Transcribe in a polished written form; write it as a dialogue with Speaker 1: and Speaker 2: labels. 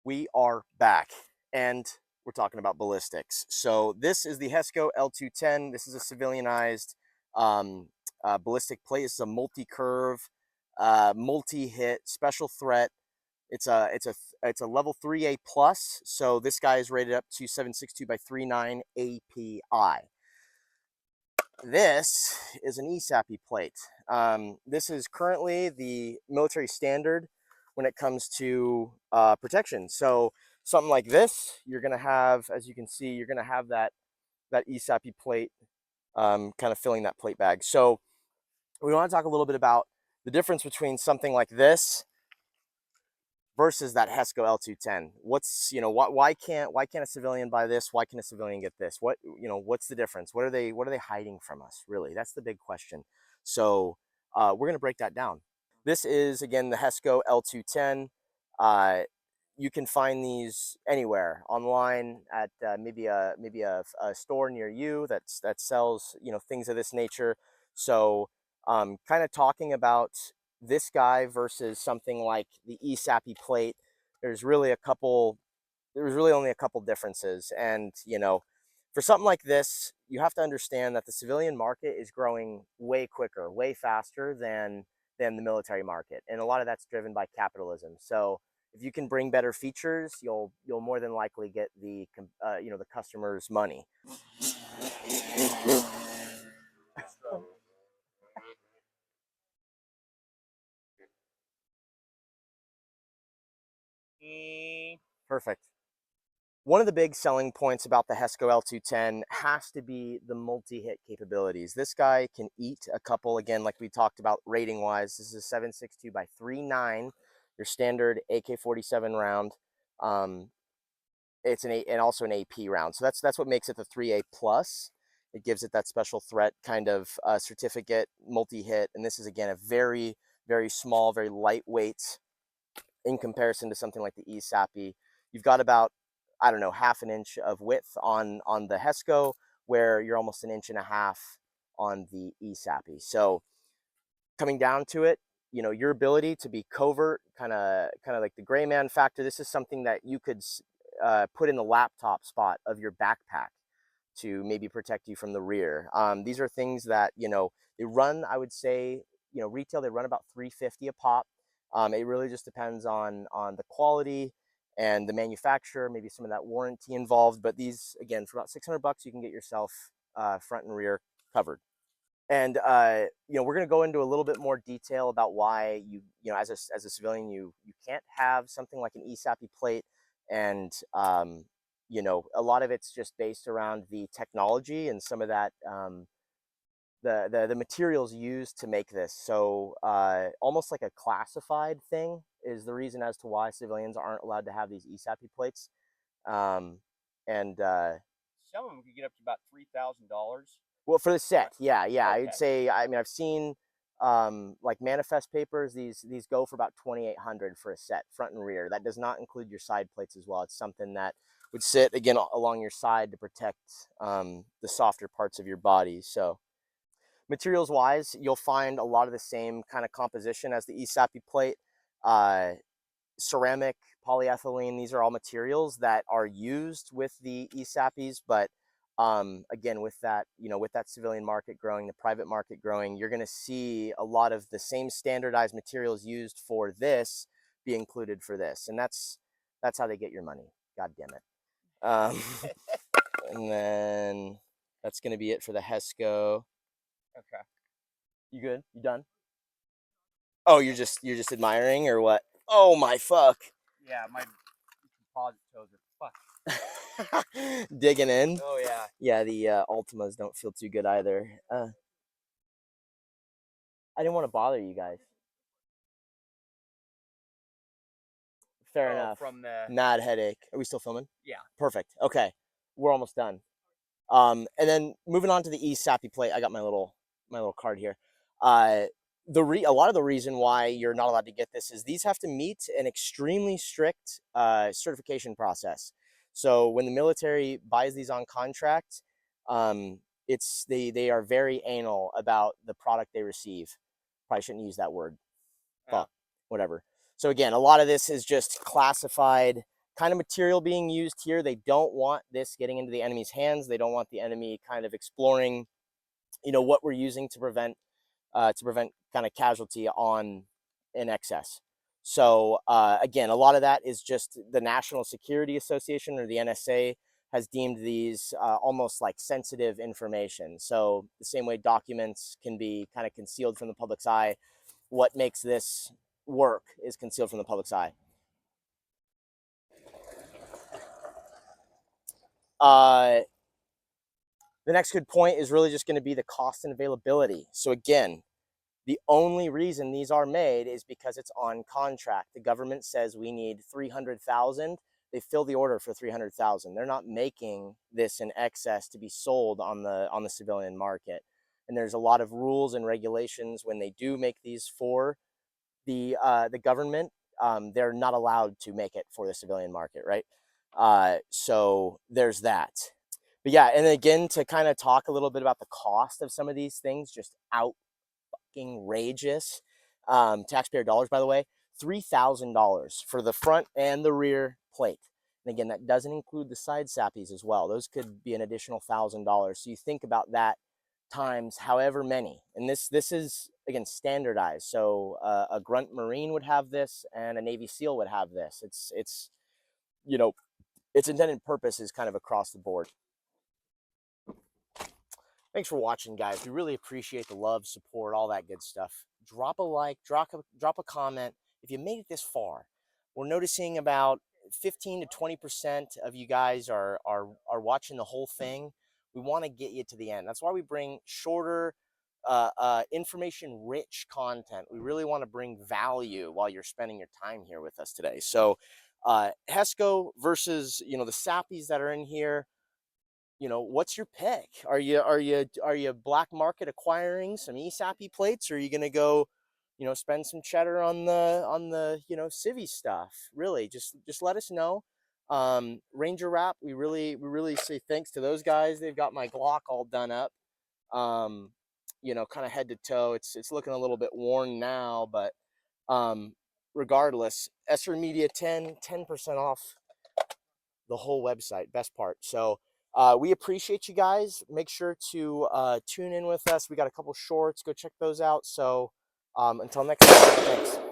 Speaker 1: We are back, and we're talking about ballistics. So this is the HESCO L210. This is a civilianized ballistic plate. It's a multi-curve, multi-hit, special threat. It's a level 3A plus. So this guy is rated up to 762 by 39 API. This is an ESAPI plate. This is currently the military standard when it comes to protection. So something like this, you're going to have, as you can see, you're going to have that ESAPI plate kind of filling that plate bag. So we want to talk a little bit about the difference between something like this versus that HESCO L210. Why can't a civilian buy this? Why can a civilian get this? What's the difference? What are they hiding from us, really? That's the big question. So we're going to break that down. This is, again, the HESCO L210. You can find these anywhere online at maybe a store near you that sells things of this nature. So kind of talking about this guy versus something like the ESAPI plate, there's really only a couple differences. And for something like this, you have to understand that the civilian market is growing way quicker, way faster than the military market, and a lot of that's driven by capitalism. So if you can bring better features, you'll more than likely get the the customer's money. Perfect. One of the big selling points about the HESCO L210 has to be the multi-hit capabilities. This guy can eat a couple, again, like we talked about rating wise. This is a 7.62 by 3.9, your standard AK-47 round. It's and also an AP round. So that's what makes it the 3A plus. It gives it that special threat kind of certificate, multi-hit. And this is, again, a very, very small, very lightweight in comparison to something like the ESAPI. You've got about, I don't know, half an inch of width on the HESCO, where you're almost an inch and a half on the ESAPI. So coming down to it, your ability to be covert, kind of like the gray man factor. This is something that you could put in the laptop spot of your backpack to maybe protect you from the rear. These are things that they run, I would say, retail, they run about $350 a pop. It really just depends on the quality and the manufacturer, maybe some of that warranty involved. But these, again, for about $600, you can get yourself front and rear covered. And we're going to go into a little bit more detail about why as a civilian, you can't have something like an ESAPI plate, and a lot of it's just based around the technology and some of that the materials used to make this. So almost like a classified thing is the reason as to why civilians aren't allowed to have these ESAPI plates. And
Speaker 2: some of them could get up to about $3,000.
Speaker 1: Well, for the set, yeah.
Speaker 2: Okay.
Speaker 1: I'd say, I mean, I've seen like manifest papers. These go for about 2,800 for a set, front and rear. That does not include your side plates as well. It's something that would sit, again, along your side to protect the softer parts of your body. So materials wise, you'll find a lot of the same kind of composition as the ESAPI plate. Ceramic, polyethylene, these are all materials that are used with the ESAPIs, but again, with that civilian market growing, the private market growing, you're going to see a lot of the same standardized materials used for this be included for this, and that's how they get your money. God damn it. And then that's going to be it for the HESCO.
Speaker 2: Okay.
Speaker 1: You good? You done? Oh, you're just admiring or what? Oh my fuck.
Speaker 2: Yeah, my composite toes are fucked.
Speaker 1: Digging in.
Speaker 2: Oh yeah.
Speaker 1: Yeah, the Ultimas don't feel too good either. I didn't want to bother you guys. Fair enough.
Speaker 2: From the
Speaker 1: Mad headache. Are we still filming?
Speaker 2: Yeah.
Speaker 1: Perfect. Okay, we're almost done. And then moving on to the ESAPI plate, I got my little card here. A lot of the reason why you're not allowed to get this is these have to meet an extremely strict certification process. So when the military buys these on contract, they are very anal about the product they receive. Probably shouldn't use that word. Fuck, whatever. So again, a lot of this is just classified kind of material being used here. They don't want this getting into the enemy's hands. They don't want the enemy kind of exploring, what we're using to prevent kind of casualty on in excess. So again, a lot of that is just the National Security Association, or the NSA, has deemed these almost like sensitive information. So the same way documents can be kind of concealed from the public's eye, what makes this work is concealed from the public's eye. Uh, the next good point is really just going to be the cost and availability. So again, the only reason these are made is because it's on contract. The government says we need 300,000. They fill the order for 300,000. They're not making this in excess to be sold on the civilian market. And there's a lot of rules and regulations when they do make these for the government. They're not allowed to make it for the civilian market, right? So there's that. But yeah, and again, to kind of talk a little bit about the cost of some of these things, just out outrageous. Taxpayer dollars, by the way, $3,000 for the front and the rear plate. And again, that doesn't include the side sappies as well. Those could be an additional $1,000. So you think about that times however many. And this is again standardized. So a grunt Marine would have this, and a Navy SEAL would have this. It's its intended purpose is kind of across the board. Thanks for watching, guys. We really appreciate the love, support, all that good stuff. Drop a like, drop a comment. If you made it this far, we're noticing about 15 to 20% of you guys are watching the whole thing. We want to get you to the end. That's why we bring shorter, information-rich content. We really want to bring value while you're spending your time here with us today. So, HESCO versus the sappies that are in here. What's your pick? Are you black market acquiring some ESAPI plates, or are you gonna go, spend some cheddar on the civvy stuff? Really, just let us know. Ranger Wrap, we really say thanks to those guys. They've got my Glock all done up, kind of head to toe. It's looking a little bit worn now, but regardless, SR Media 10% off the whole website. Best part. So we appreciate you guys. Make sure to tune in with us. We got a couple shorts. Go check those out. So until next time, thanks.